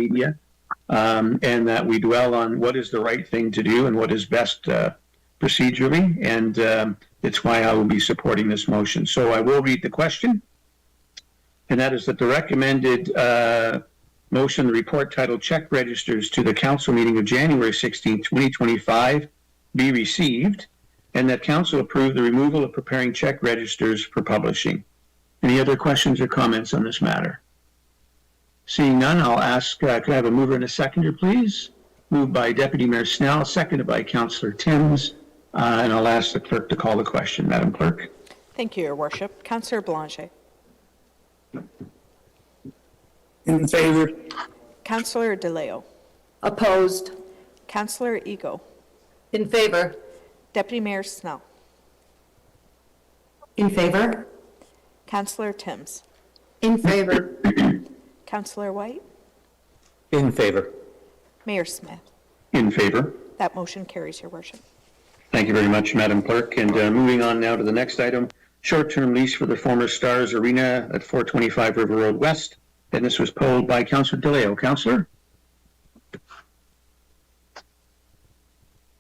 media, and that we dwell on what is the right thing to do and what is best procedurally, and it's why I will be supporting this motion. So I will read the question, and that is that the recommended motion, the report titled Check Registers to the Council meeting of January 16, 2025 be received, and that Council approve the removal of preparing check registers for publishing. Any other questions or comments on this matter? Seeing none, I'll ask, could I have a mover and a seconder, please? Moved by Deputy Mayor Snell, seconded by Councillor Timms, and I'll ask the clerk to call the question. Madam Clerk. Thank you, Your Worship. Councillor Blanchet. In favor. Councillor DeLeo. Opposed. Councillor Ego. In favor. Deputy Mayor Snell. In favor. Councillor Timms. In favor. Councillor White. In favor. Mayor Smith. In favor. That motion carries, Your Worship. Thank you very much, Madam Clerk. And moving on now to the next item, short-term lease for the former Stars Arena at 425 River Road West. And this was polled by Councillor DeLeo. Councillor?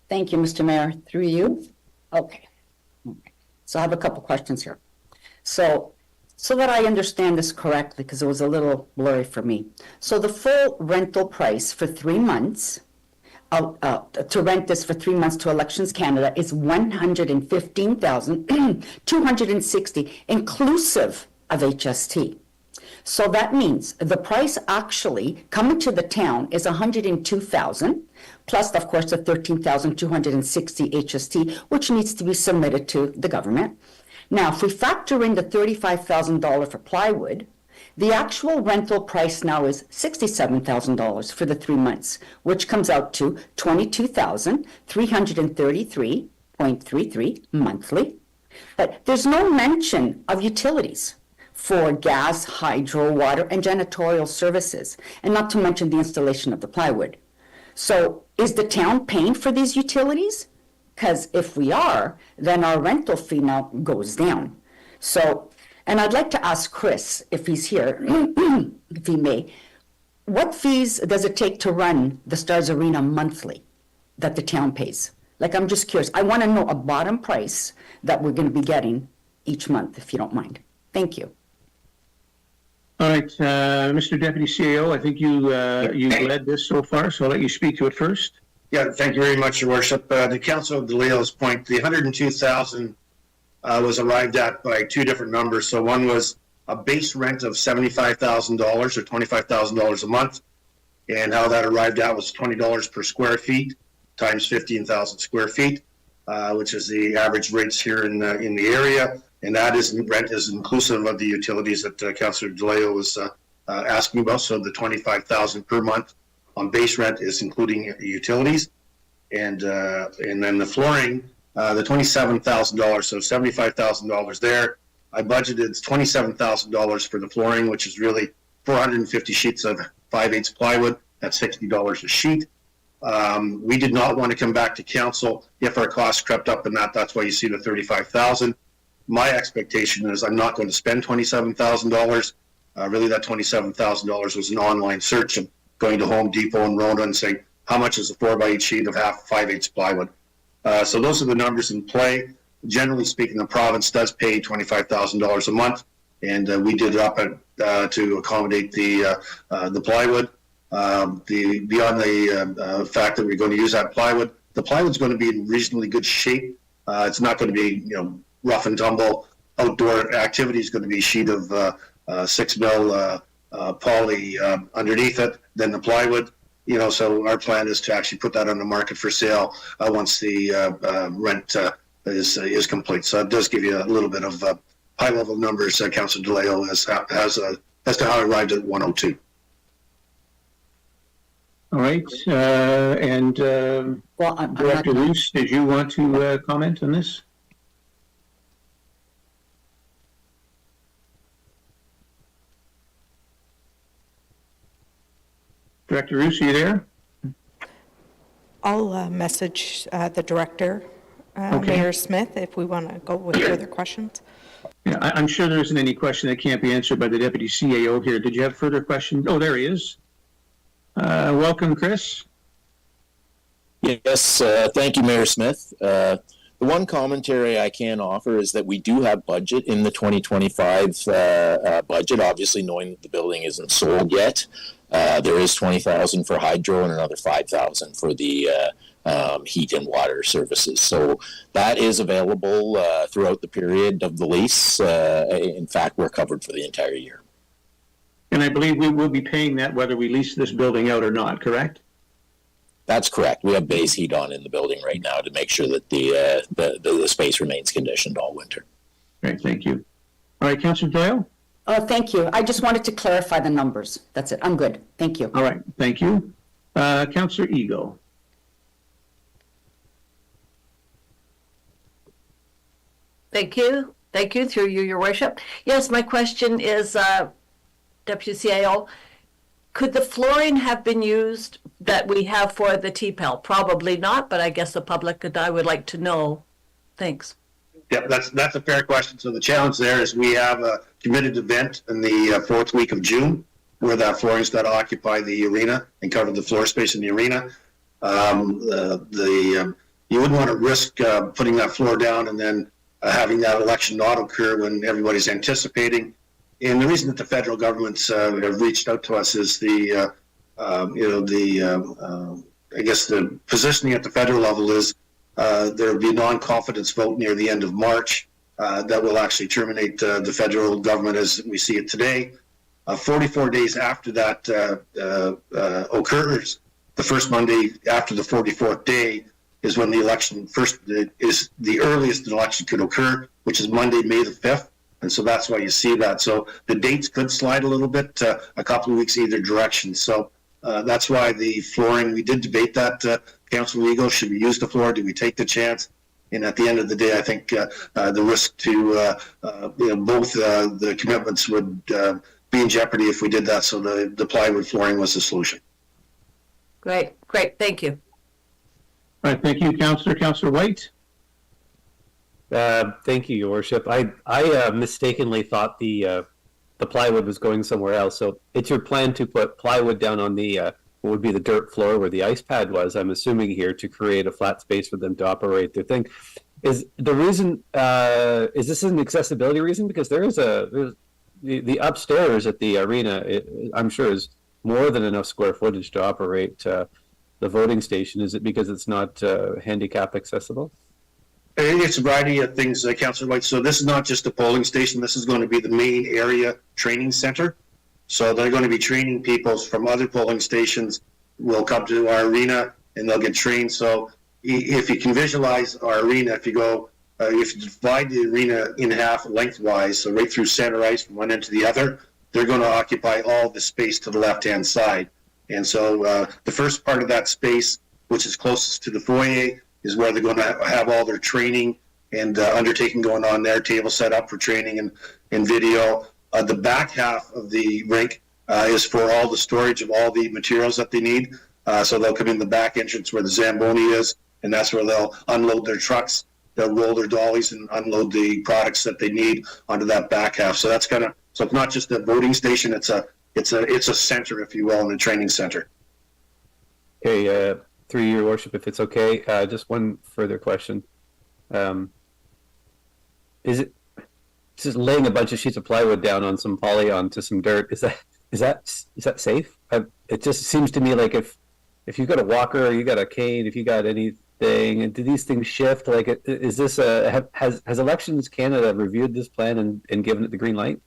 Thank you, Mr. Mayor. Through you. Okay. So I have a couple questions here. So that I understand this correctly, because it was a little blurry for me. So the full rental price for 3 months, to rent this for 3 months to Elections Canada is $115,260, inclusive of HST. So that means the price actually coming to the town is $102,000, plus of course the $13,260 HST, which needs to be submitted to the government. Now, if we factor in the $35,000 for plywood, the actual rental price now is $67,000 for the 3 months, which comes out to $22,333.33 monthly. But there's no mention of utilities for gas, hydro, water, and janitorial services, and not to mention the installation of the plywood. So is the town paying for these utilities? Because if we are, then our rental fee now goes down. So, and I'd like to ask Chris, if he's here, if he may, what fees does it take to run the Stars Arena monthly that the town pays? Like, I'm just curious. I want to know a bottom price that we're going to be getting each month, if you don't mind. Thank you. All right, Mr. Deputy CAO, I think you led this so far, so I'll let you speak to it first. Yeah, thank you very much, Your Worship. To Councillor DeLeo's point, the $102,000 was arrived at by two different numbers. So one was a base rent of $75,000 or $25,000 a month, and how that arrived at was $20 per square feet times 15,000 square feet, which is the average rates here in the area. And that is rent is inclusive of the utilities that Councillor DeLeo was asking about. So the $25,000 per month on base rent is including utilities, and then the flooring, the $27,000, so $75,000 there. I budgeted $27,000 for the flooring, which is really 450 sheets of 5/8 plywood. That's $60 a sheet. We did not want to come back to council if our costs crept up in that. That's why you see the $35,000. My expectation is I'm not going to spend $27,000. Really, that $27,000 was an online search of going to Home Depot and Rona and saying, how much is a 4x8 sheet of 5/8 plywood? So those are the numbers in play. Generally speaking, the province does pay $25,000 a month, and we did up it to accommodate the plywood. Beyond the fact that we're going to use that plywood, the plywood's going to be in reasonably good shape. It's not going to be, rough and tumble. Outdoor activity is going to be a sheet of 6 mil poly underneath it, then the plywood. So our plan is to actually put that on the market for sale once the rent is complete. So it does give you a little bit of high-level numbers. Councillor DeLeo has as to how it arrived at 102. All right, and Director Roos, did you want to comment on this? Director Roos, are you there? I'll message the director, Okay. Mayor Smith, if we want to go with further questions. Yeah, I'm sure there isn't any question that can't be answered by the Deputy CAO here. Did you have further questions? Oh, there he is. Welcome, Chris. Yes, thank you, Mayor Smith. The one commentary I can offer is that we do have budget in the 2025 budget, obviously knowing that the building isn't sold yet. There is 20,000 for hydro and another 5,000 for the heat and water services. So that is available throughout the period of the lease. In fact, we're covered for the entire year. And I believe we will be paying that whether we lease this building out or not, correct? That's correct. We have base heat on in the building right now to make sure that the space remains conditioned all winter. Great, thank you. All right, Councillor Doyle? Oh, thank you. I just wanted to clarify the numbers. That's it. I'm good. Thank you. All right, thank you. Councillor Eagle? Thank you. Thank you, through you, Your Worship. Yes, my question is, Deputy CAO, could the flooring have been used that we have for the TPEL? Probably not, but I guess the public and I would like to know. Thanks. Yep, that's a fair question. So the challenge there is we have a committed event in the fourth week of June where that flooring's got to occupy the arena and cover the floor space in the arena. You wouldn't want to risk putting that floor down and then having that election not occur when everybody's anticipating. And the reason that the federal governments have reached out to us is I guess the positioning at the federal level is there will be a non-confidence vote near the end of March that will actually terminate the federal government as we see it today. 44 days after that occurs, the first Monday after the 44th day is when the election is the earliest an election could occur, which is Monday, May the 5th. And so that's why you see that. So the dates could slide a little bit, a couple of weeks either direction. So that's why the flooring, we did debate that, Councilor Eagle, should we use the floor? Do we take the chance? And at the end of the day, I think the risk to both the commitments would be in jeopardy if we did that. So the plywood flooring was the solution. Great, thank you. All right, thank you, Councillor. Councillor White? Thank you, Your Worship. I mistakenly thought the plywood was going somewhere else. So it's your plan to put plywood down on the what would be the dirt floor where the ice pad was, I'm assuming here, to create a flat space for them to operate their thing. Is the reason, is this an accessibility reason? Because there's the upstairs at the arena, I'm sure is more than enough square footage to operate the voting station. Is it because it's not handicap accessible? It's a variety of things, Councillor White. So this is not just a polling station. This is going to be the main area training center. So they're going to be training people from other polling stations will come to our arena and they'll get trained. So if you can visualize our arena, if you divide the arena in half lengthwise, so right through center ice from one end to the other, they're going to occupy all the space to the left-hand side. And so the first part of that space, which is closest to the foyer, is where they're going to have all their training and undertaking going on there, table set up for training and video. The back half of the rink is for all the storage of all the materials that they need. So they'll come in the back entrance where the Zamboni is, and that's where they'll unload their trucks. They'll roll their dollies and unload the products that they need onto that back half. So that's so it's not just a voting station, it's a center, if you will, and a training center. Okay, through Your Worship, if it's okay, just one further question. Is it just laying a bunch of sheets of plywood down on some poly onto some dirt? Is that safe? It just seems to me like if you got a walker, you got a cane, if you got anything, and do these things shift? Like, is this has Elections Canada reviewed this plan and given it the green light?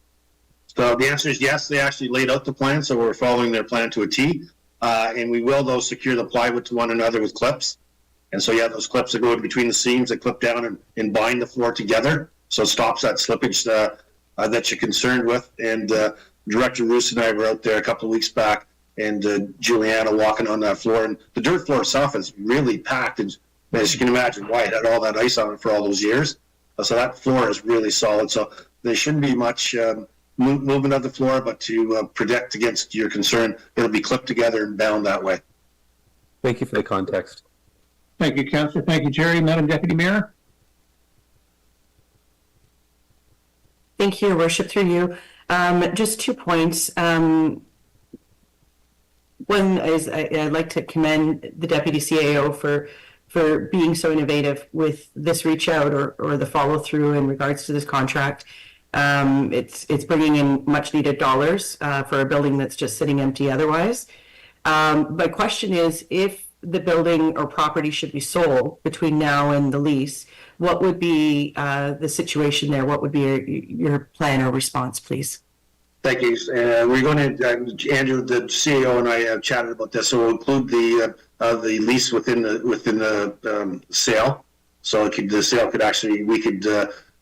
So the answer is yes. They actually laid out the plan, so we're following their plan to a T. And we will, though, secure the plywood to one another with clips. And so, yeah, those clips that go in between the seams that clip down and bind the floor together. So it stops that slippage that you're concerned with. And Director Roos and I were out there a couple of weeks back, and Juliana walking on that floor. And the dirt floor itself is really packed. And as you can imagine, why it had all that ice on it for all those years. So that floor is really solid. So there shouldn't be much movement of the floor, but to protect against your concern, it'll be clipped together and bound that way. Thank you for the context. Thank you, Councillor. Thank you, Jerry. Madam Deputy Mayor? Thank you, Your Worship, through you. Just 2 points. One is I'd like to commend the deputy CAO for being so innovative with this reach out or the follow through in regards to this contract. It's bringing in much needed dollars for a building that's just sitting empty otherwise. My question is, if the building or property should be sold between now and the lease, what would be the situation there? What would be your plan or response, please? Thank you. We're going to, Andrew, the CEO and I have chatted about this, so we'll include the lease within the sale. So the sale could actually, we could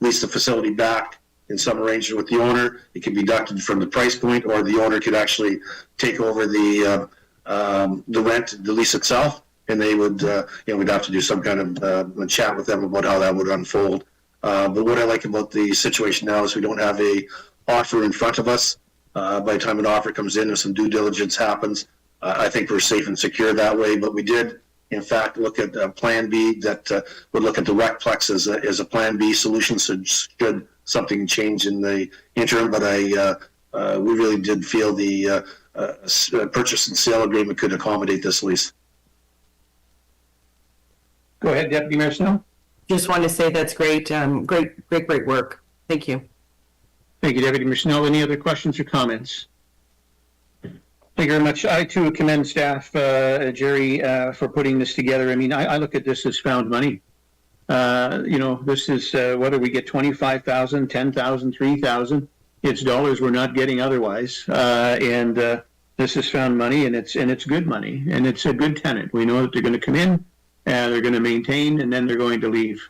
lease the facility back in some arrangement with the owner. It could be deducted from the price point, or the owner could actually take over the rent, the lease itself, and they would, we'd have to do some kind of chat with them about how that would unfold. But what I like about the situation now is we don't have a offer in front of us. By the time an offer comes in and some due diligence happens, I think we're safe and secure that way. But we did, in fact, look at Plan B that would look at the Recplex as a Plan B solution. So should something change in the interim, but we really did feel the purchase and sale agreement could accommodate this lease. Go ahead, Deputy Mayor Snow. Just want to say that's great. Great work. Thank you. Thank you, Deputy Mayor Snow. Any other questions or comments? Thank you very much. I too commend staff, Jerry, for putting this together. I mean, I look at this as found money. This is whether we get 25,000, 10,000, 3,000. It's dollars we're not getting otherwise, and this is found money, and it's good money, and it's a good tenant. We know that they're going to come in, and they're going to maintain, and then they're going to leave.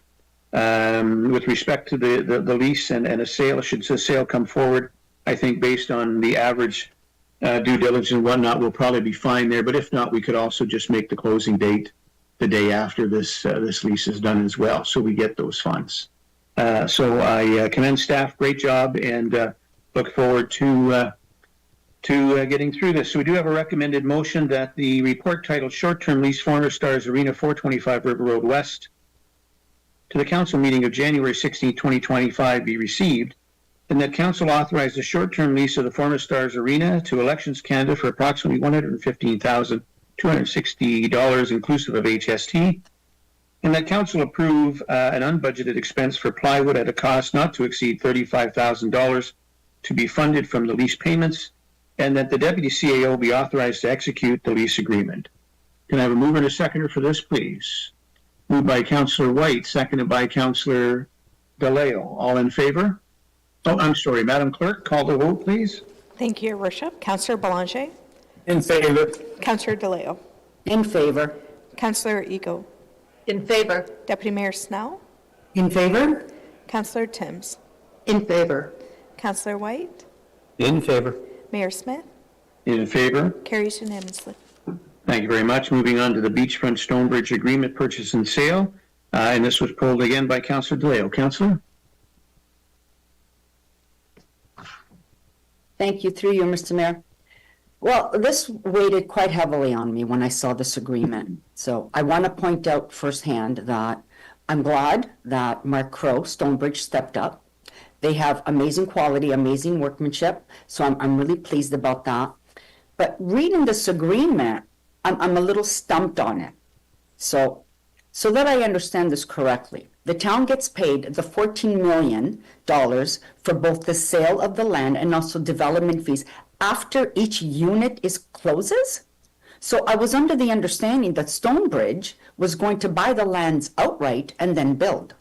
With respect to the lease and a sale, should the sale come forward, I think based on the average due diligence and whatnot, we'll probably be fine there. But if not, we could also just make the closing date the day after this lease is done as well, so we get those funds. So I commend staff, great job, and look forward to getting through this. So we do have a recommended motion that the report titled Short-Term Lease Former Stars Arena 425 River Road West to the council meeting of January 16, 2025 be received, and that council authorize the short-term lease of the former Stars Arena to Elections Canada for approximately $115,260 inclusive of HST, and that council approve an unbudgeted expense for plywood at a cost not to exceed $35,000 to be funded from the lease payments, and that the deputy CAO be authorized to execute the lease agreement. Can I have a mover and a seconder for this, please? Moved by Councillor White, seconded by Councillor DeLeo. All in favor? Oh, I'm sorry, Madam Clerk, call the vote, please. Thank you, Your Worship. Councillor Belanger, In favor. Councillor DeLeo, In favor. Councillor Ego, In favor. Deputy Mayor Snell, In favor? Councillor Timms, In favor. Councillor White, In favor. Mayor Smith, In favor? carries unanimously. Thank you very much. Moving on to the Beachfront Stonebridge Agreement Purchase and Sale. And this was pulled again by Councillor DeLeo. Councillor? Thank you, through you, Mr. Mayor. Well, this weighted quite heavily on me when I saw this agreement. So I want to point out firsthand that I'm glad that Mark Crow, Stonebridge, stepped up. They have amazing quality, amazing workmanship. So I'm really pleased about that. But reading this agreement, I'm a little stumped on it. So that I understand this correctly, the town gets paid the $14 million for both the sale of the land and also development fees after each unit closes? So I was under the understanding that Stonebridge was going to buy the lands outright and then build.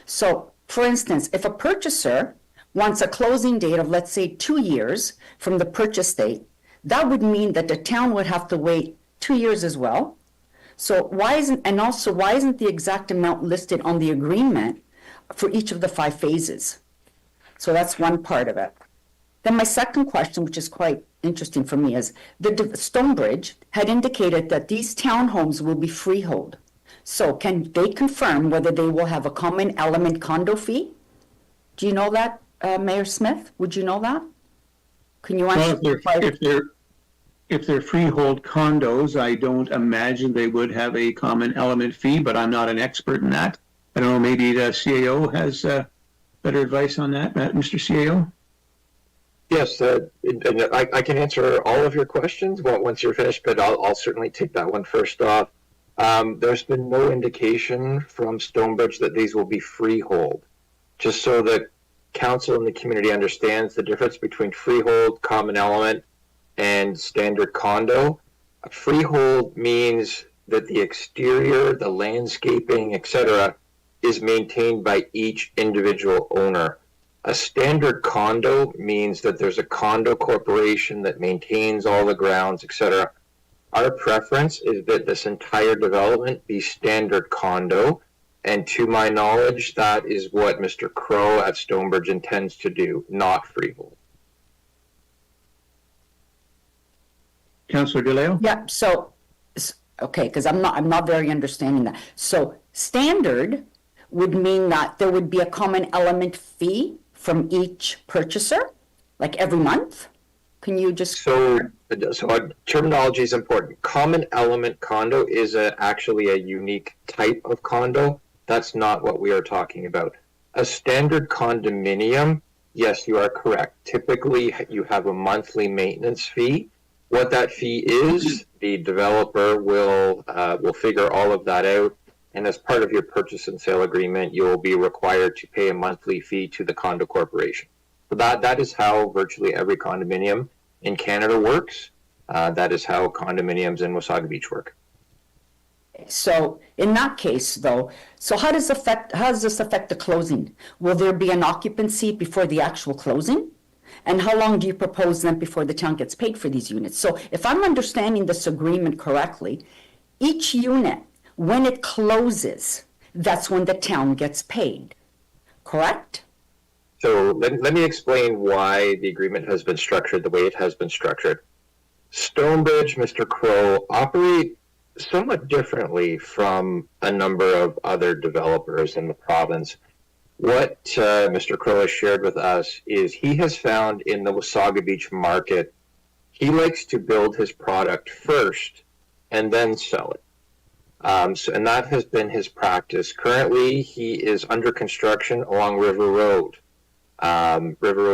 So, for instance, if a purchaser wants a closing date of, let's say, 2 years from the purchase date, that would mean that the town would have to wait 2 years as well. So why isn't the exact amount listed on the agreement for each of the 5 phases? So that's one part of it. Then my second question, which is quite interesting for me, is the Stonebridge had indicated that these townhomes will be freehold. So can they confirm whether they will have a common element condo fee? Do you know that, Mayor Smith? Would you know that? Can you answer? Well, if they're freehold condos, I don't imagine they would have a common element fee, but I'm not an expert in that. I don't know, maybe the CAO has better advice on that, Mr. CAO? Yes, and I can answer all of your questions once you're finished, but I'll certainly take that one first off. There's been no indication from Stonebridge that these will be freehold. Just so that council and the community understands the difference between freehold, common element, and standard condo. A freehold means that the exterior, the landscaping, etc., is maintained by each individual owner. A standard condo means that there's a condo corporation that maintains all the grounds, etc. Our preference is that this entire development be standard condo, and to my knowledge, that is what Mr. Crow at Stonebridge intends to do, not freehold. Councillor DeLeo? Yeah, so, okay, because I'm not very understanding that. So standard would mean that there would be a common element fee from each purchaser, like every month? Can you just? So terminology is important. Common element condo is actually a unique type of condo. That's not what we are talking about. A standard condominium, yes, you are correct. Typically, you have a monthly maintenance fee. What that fee is, the developer will figure all of that out. And as part of your purchase and sale agreement, you will be required to pay a monthly fee to the condo corporation. So that is how virtually every condominium in Canada works. That is how condominiums in Wasaga Beach work. So in that case, though, so how does this affect the closing? Will there be an occupancy before the actual closing? And how long do you propose then before the town gets paid for these units? So if I'm understanding this agreement correctly, each unit, when it closes, that's when the town gets paid, correct? So let me explain why the agreement has been structured the way it has been structured. Stonebridge, Mr. Crow, operate somewhat differently from a number of other developers in the province. What Mr. Crow has shared with us is he has found in the Wasaga Beach market, he likes to build his product first and then sell it. And that has been his practice. Currently, he is under construction along River Road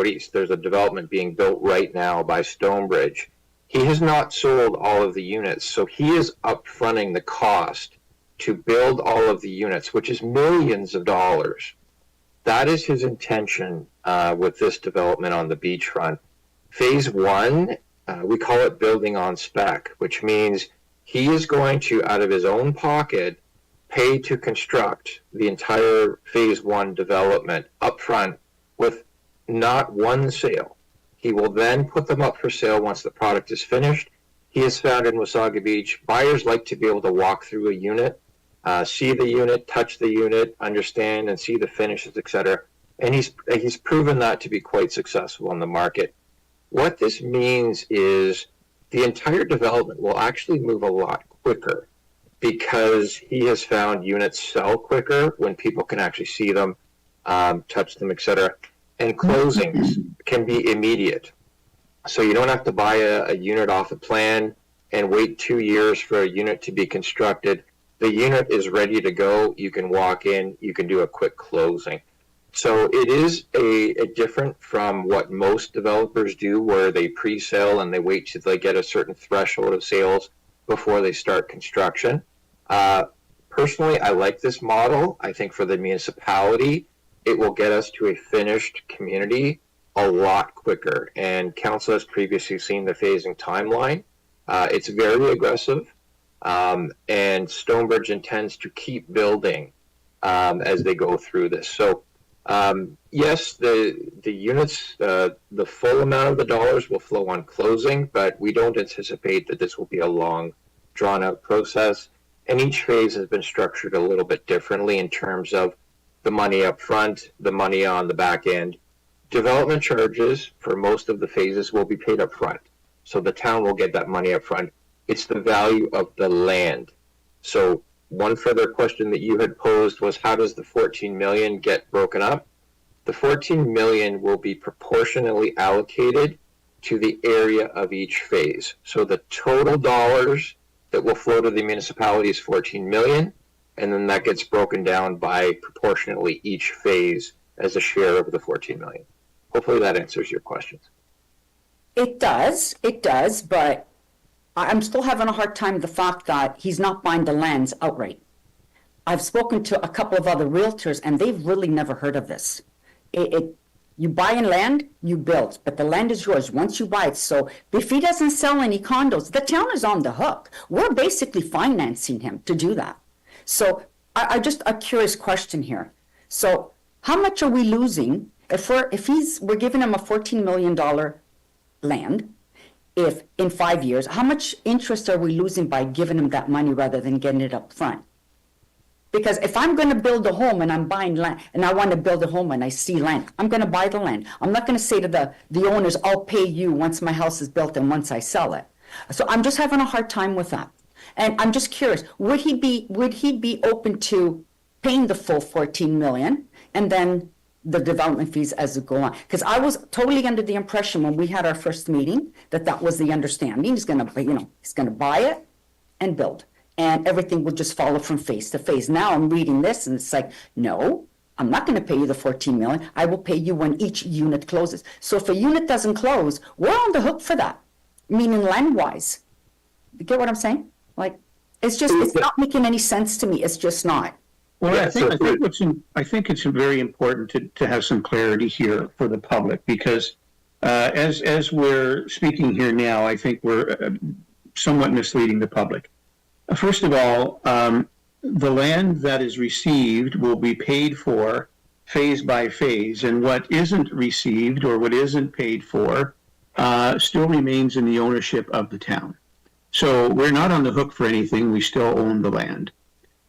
East. There's a development being built right now by Stonebridge. He has not sold all of the units, so he is upfronting the cost to build all of the units, which is millions of dollars. That is his intention with this development on the beachfront. Phase one, we call it building on spec, which means he is going to, out of his own pocket, pay to construct the entire phase one development upfront with not one sale. He will then put them up for sale once the product is finished. He has found in Wasaga Beach, buyers like to be able to walk through a unit, see the unit, touch the unit, understand and see the finishes, etc. And he's proven that to be quite successful in the market. What this means is the entire development will actually move a lot quicker because he has found units sell quicker when people can actually see them, touch them, etc. And closings can be immediate. So you don't have to buy a unit off a plan and wait 2 years for a unit to be constructed. The unit is ready to go. You can walk in, you can do a quick closing. So it is a different from what most developers do, where they pre-sale and they wait till they get a certain threshold of sales before they start construction. Personally, I like this model. I think for the municipality, it will get us to a finished community a lot quicker. And council has previously seen the phasing timeline. It's very aggressive, and Stonebridge intends to keep building as they go through this. So yes, the units, the full amount of the dollars will flow on closing, but we don't anticipate that this will be a long, drawn-out process. And each phase has been structured a little bit differently in terms of the money up front, the money on the back end. Development charges for most of the phases will be paid up front. So the town will get that money up front. It's the value of the land. So one further question that you had posed was, how does the 14 million get broken up? The 14 million will be proportionally allocated to the area of each phase. So the total dollars that will flow to the municipality is 14 million, and then that gets broken down by proportionately each phase as a share of the 14 million. Hopefully that answers your questions. It does, but I'm still having a hard time with the fact that he's not buying the lands outright. I've spoken to a couple of other realtors and they've really never heard of this. You buy in land, you build, but the land is yours once you buy it. So if he doesn't sell any condos, the town is on the hook. We're basically financing him to do that. So I just a curious question here. So how much are we losing if we're giving him a $14 million land? If in 5 years, how much interest are we losing by giving him that money rather than getting it up front? Because if I'm going to build a home and I'm buying land and I want to build a home and I see land, I'm going to buy the land. I'm not going to say to the owners, I'll pay you once my house is built and once I sell it. So I'm just having a hard time with that. And I'm just curious, would he be open to paying the full 14 million and then the development fees as it go on? Because I was totally under the impression when we had our first meeting that was the understanding. He's going to buy it and build. And everything will just follow from phase to phase. Now I'm reading this and it's like, no, I'm not going to pay you the 14 million. I will pay you when each unit closes. So if a unit doesn't close, we're on the hook for that, meaning land-wise. You get what I'm saying? Like, it's not making any sense to me. It's just not. Well, Yeah, I think it's very important to have some clarity here for the public because as we're speaking here now, I think we're somewhat misleading the public. First of all, the land that is received will be paid for phase by phase, and what isn't received or what isn't paid for still remains in the ownership of the town. So we're not on the hook for anything. We still own the land,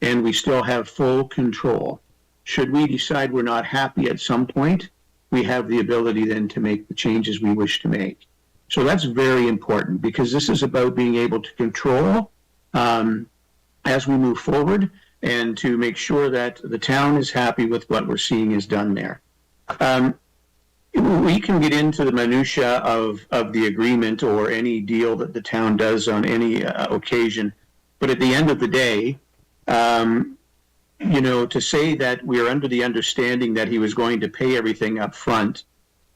and we still have full control. Should we decide we're not happy at some point, we have the ability then to make the changes we wish to make. So that's very important because this is about being able to control as we move forward and to make sure that the town is happy with what we're seeing is done there. We can get into the minutia of the agreement or any deal that the town does on any occasion, but at the end of the day, to say that we're under the understanding that he was going to pay everything up front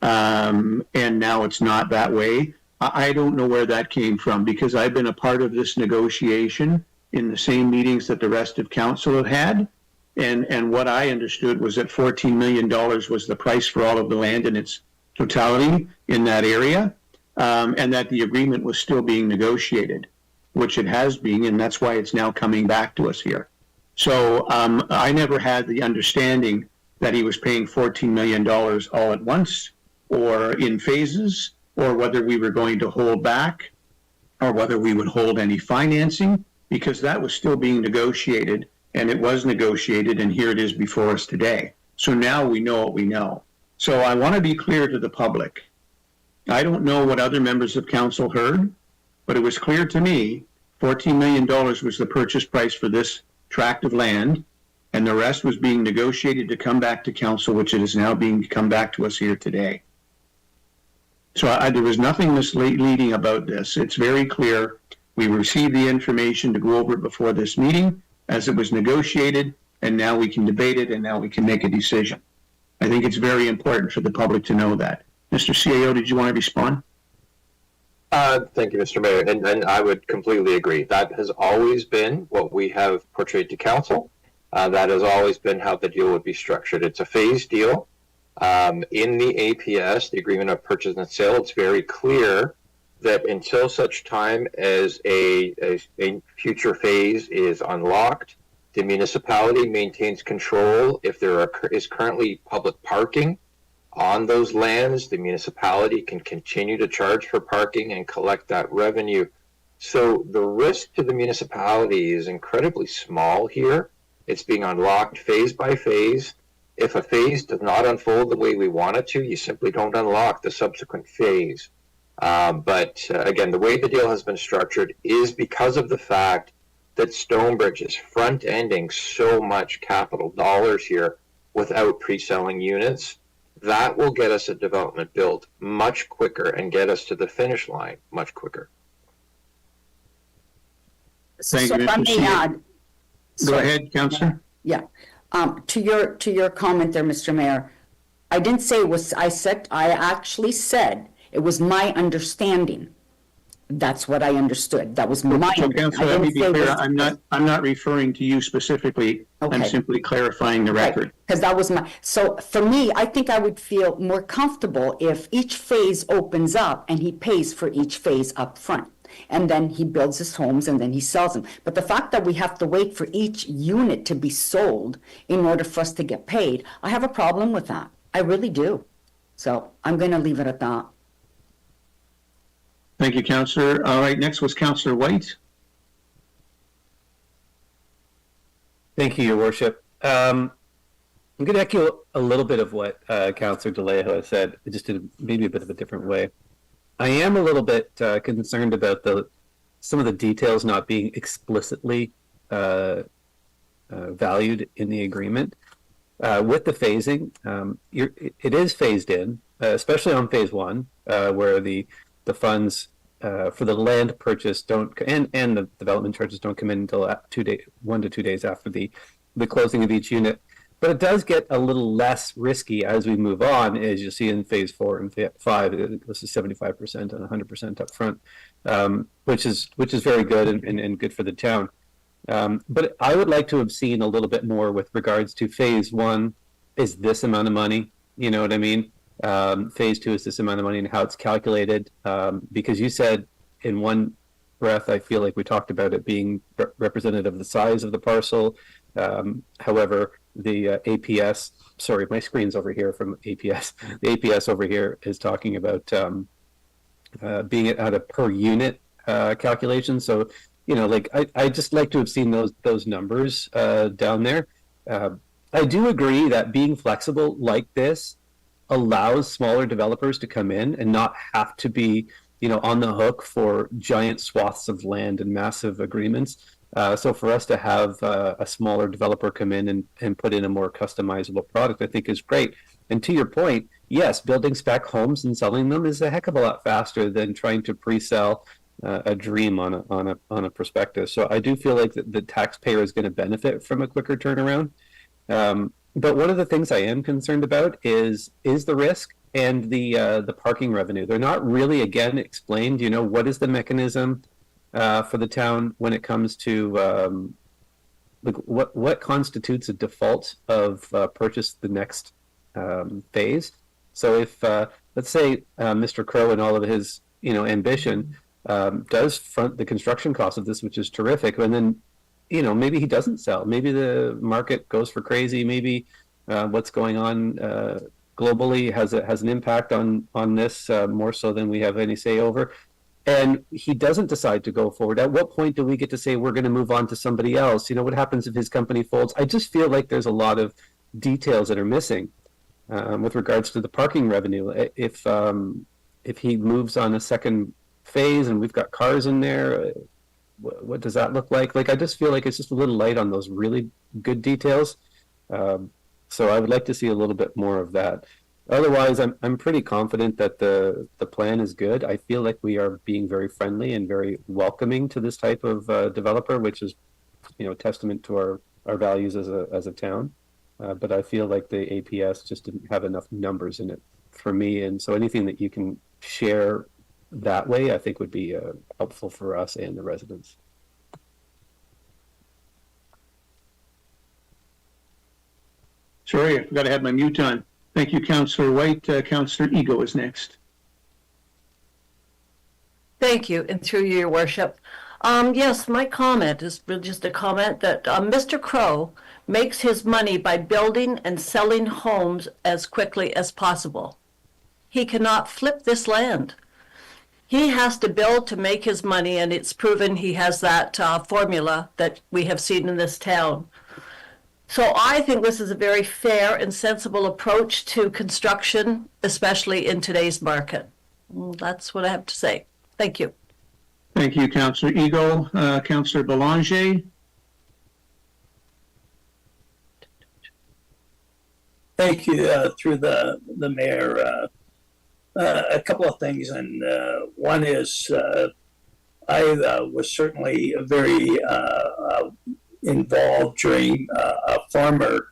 and now it's not that way, I don't know where that came from because I've been a part of this negotiation in the same meetings that the rest of council have had. And what I understood was that $14 million was the price for all of the land in its totality in that area, and that the agreement was still being negotiated, which it has been, and that's why it's now coming back to us here. So I never had the understanding that he was paying $14 million all at once or in phases, or whether we were going to hold back or whether we would hold any financing, because that was still being negotiated, and it was negotiated, and here it is before us today. So now we know what we know. So I want to be clear to the public. I don't know what other members of council heard, but it was clear to me $14 million was the purchase price for this tract of land, and the rest was being negotiated to come back to council, which it is now being come back to us here today. So there was nothing misleading about this. It's very clear. We received the information to go over it before this meeting as it was negotiated, and now we can debate it, and now we can make a decision. I think it's very important for the public to know that. Mr. CAO, did you want to respond? Thank you, Mr. Mayor, and I would completely agree. That has always been what we have portrayed to council. That has always been how the deal would be structured. It's a phased deal. In the APS, the Agreement of Purchase and Sale, it's very clear that until such time as a future phase is unlocked, the municipality maintains control. If there is currently public parking on those lands, the municipality can continue to charge for parking and collect that revenue. So the risk to the municipality is incredibly small here. It's being unlocked phase by phase. If a phase does not unfold the way we want it to, you simply don't unlock the subsequent phase. But again, the way the deal has been structured is because of the fact that Stonebridge is front-ending so much capital dollars here without pre-selling units. That will get us a development built much quicker and get us to the finish line much quicker. Thank So you, if I Mr. may CAO. add. Go ahead, Councillor. Yeah. To your comment there, Mr. Mayor, I didn't say I actually said It was my understanding. That's what I understood. That was my. So, Councillor, let me be clear. was- I'm not referring to you specifically. I'm Okay. simply clarifying the record. Because that was my, so for me, I think I would feel more comfortable if each phase opens up and he pays for each phase up front. And then he builds his homes and then he sells them. But the fact that we have to wait for each unit to be sold in order for us to get paid, I have a problem with that. I really do. So I'm going to leave it at that. Thank you, Councillor. All right, next was Councillor White. Thank you, Your Worship. I'm going to echo a little bit of what Councillor DeLeo has said, just in maybe a bit of a different way. I am a little bit concerned about some of the details not being explicitly valued in the agreement. With the phasing, it is phased in, especially on phase one, where the funds for the land purchase don't and the development charges don't come in until 1 to 2 days after the closing of each unit. But it does get a little less risky as we move on, as you see in phase 4 and 5. This is 75% and 100% up front, which is very good and good for the town. But I would like to have seen a little bit more with regards to phase 1 is this amount of money, you know what I mean? Phase 2 is this amount of money and how it's calculated. Because you said in one breath, I feel like we talked about it being representative of the size of the parcel. However, the APS, sorry, my screen's over here from APS. The APS over here is talking about being at a per unit calculation. So, you know, like I just like to have seen those numbers down there. I do agree that being flexible like this allows smaller developers to come in and not have to be, you know, on the hook for giant swaths of land and massive agreements. So for us to have a smaller developer come in and put in a more customizable product, I think is great. And to your point, yes, building spec homes and selling them is a heck of a lot faster than trying to pre-sell a dream on a prospectus. So I do feel like the taxpayer is going to benefit from a quicker turnaround. But one of the things I am concerned about is the risk and the parking revenue. They're not really, again, explained. You know, what is the mechanism for the town when it comes to like what constitutes a default of purchase the next phase? So if let's say Mr. Crow and all of his ambition does front the construction cost of this, which is terrific, and then maybe he doesn't sell. Maybe the market goes for crazy. Maybe what's going on globally has an impact on this more so than we have any say over. And he doesn't decide to go forward. At what point do we get to say we're going to move on to somebody else? What happens if his company folds? I just feel like there's a lot of details that are missing with regards to the parking revenue. If he moves on a second phase and we've got cars in there, what does that look like? Like, I just feel like it's just a little light on those really good details. So I would like to see a little bit more of that. Otherwise, I'm pretty confident that the plan is good. I feel like we are being very friendly and very welcoming to this type of developer, which is, testament to our values as a town. But I feel like the APS just didn't have enough numbers in it for me. And so anything that you can share that way, I think would be helpful for us and the residents. Sorry, I forgot I had my mute on. Thank you, Councillor White. Councillor Ego is next. Thank you, and through you, Your Worship. Yes, my comment is just a comment that Mr. Crow makes his money by building and selling homes as quickly as possible. He cannot flip this land. He has to build to make his money, and it's proven he has that formula that we have seen in this town. So I think this is a very fair and sensible approach to construction, especially in today's market. That's what I have to say. Thank you. Thank you, Councillor Ego. Councillor Belanger. Thank you, through the mayor. A couple of things, and one is I was certainly very involved during a farmer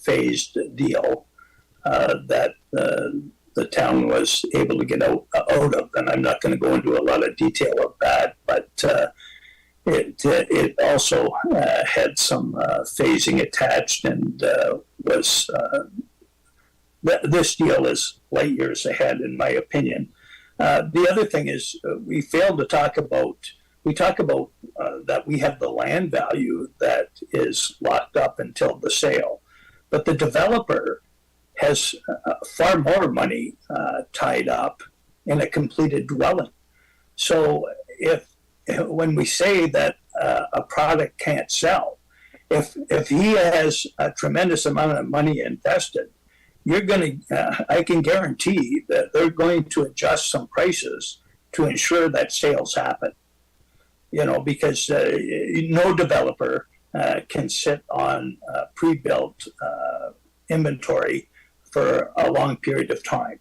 phased deal that the town was able to get out of. And I'm not going to go into a lot of detail of that, but it also had some phasing attached and was this deal is light years ahead, in my opinion. The other thing is we failed to talk about. We talk about that we have the land value that is locked up until the sale, but the developer has far more money tied up in a completed dwelling. So when we say that a product can't sell, if he has a tremendous amount of money invested, you're going to, I can guarantee that they're going to adjust some prices to ensure that sales happen. Because no developer can sit on pre-built inventory for a long period of time.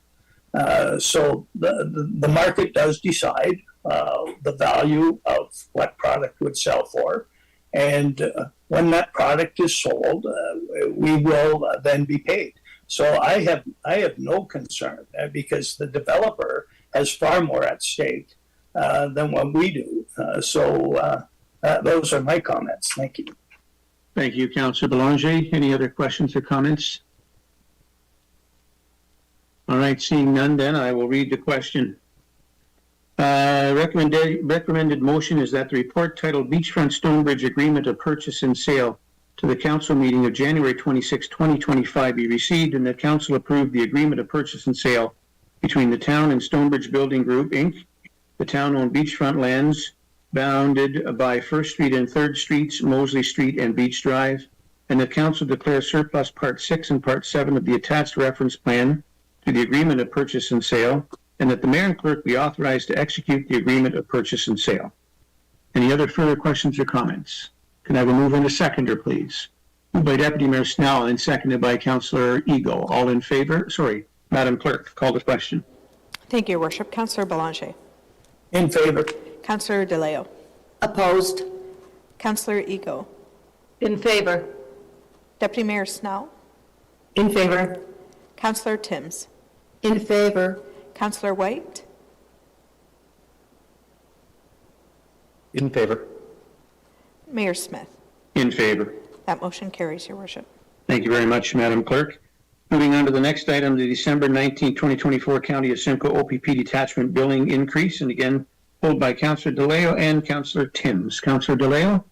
So the market does decide the value of what product would sell for. And when that product is sold, we will then be paid. So I have no concern because the developer has far more at stake than what we do. So those are my comments. Thank you. Thank you, Councillor Belanger. Any other questions or comments? All right, seeing none, then I will read the question. Recommended motion is that the report titled Beachfront Stonebridge Agreement of Purchase and Sale to the council meeting of January 26, 2025 be received, and that council approve the agreement of purchase and sale between the town and Stonebridge Building Group, Inc., the town-owned beachfront lands bounded by 1st Street and 3rd Streets, Mosley Street, and Beach Drive, and that council declare surplus Part 6 and Part 7 of the attached reference plan to the agreement of purchase and sale, and that the mayor and clerk be authorized to execute the agreement of purchase and sale. Any other further questions or comments? Can I have a mover and a seconder, please? Moved by Deputy Mayor Snell and seconded by Councillor Eagle. All in favor? Sorry, Madam Clerk, call the question. Thank you, Your Worship. Councillor Belanger. In favor. Councillor DeLeo. Opposed? Councillor Ego. In favor. Deputy Mayor Snell. In favor. Councillor Timms. In favor. Councillor White. In favor. Mayor Smith. In favor. That motion carries, Your Worship. Thank you very much, Madam Clerk. Moving on to the next item, the December 19, 2024 County of Simcoe OPP detachment billing increase, and again, pulled by Councillor DeLeo and Councillor Timms. Councillor DeLeo?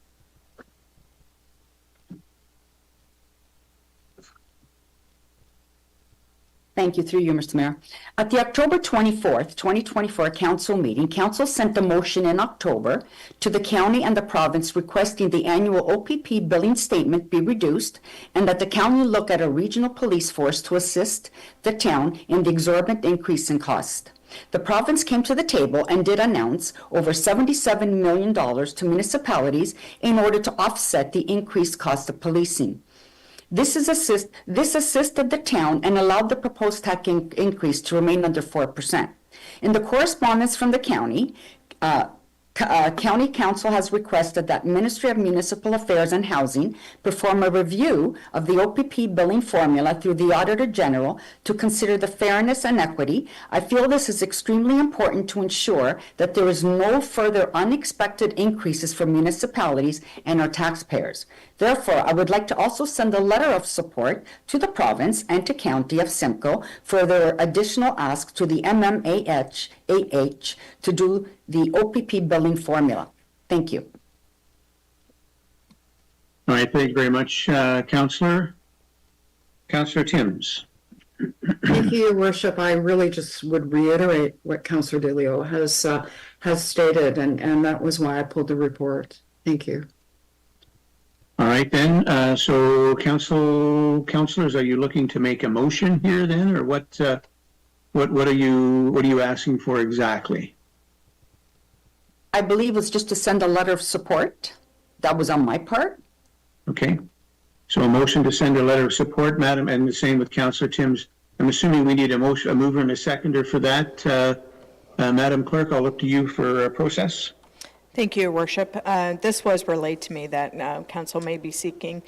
Thank you, through you, Mr. Mayor. At the October 24th, 2024 council meeting, council sent a motion in October to the county and the province requesting the annual OPP billing statement be reduced and that the county look at a regional police force to assist the town in the exorbitant increase in cost. The province came to the table and did announce over $77 million to municipalities in order to offset the increased cost of policing. This assisted the town and allowed the proposed tax increase to remain under 4%. In the correspondence from the county, County Council has requested that Ministry of Municipal Affairs and Housing perform a review of the OPP billing formula through the Auditor General to consider the fairness and equity. I feel this is extremely important to ensure that there is no further unexpected increases for municipalities and our taxpayers. Therefore, I would like to also send a letter of support to the province and to County of Simcoe for their additional ask to the MMAH to do the OPP billing formula. Thank you. All right, thank you very much, Councillor. Councillor Timms. Thank you, Your Worship. I really just would reiterate what Councillor DeLeo has stated, and that was why I pulled the report. Thank you. All right, then. So, councillors, are you looking to make a motion here, then, or what are you asking for exactly? I believe it's just to send a letter of support. That was on my part. Okay. So a motion to send a letter of support, Madam, and the same with Councillor Timms. I'm assuming we need a mover and a seconder for that. Madam Clerk, I'll look to you for a process. Thank you, Your Worship. This was relayed to me that council may be seeking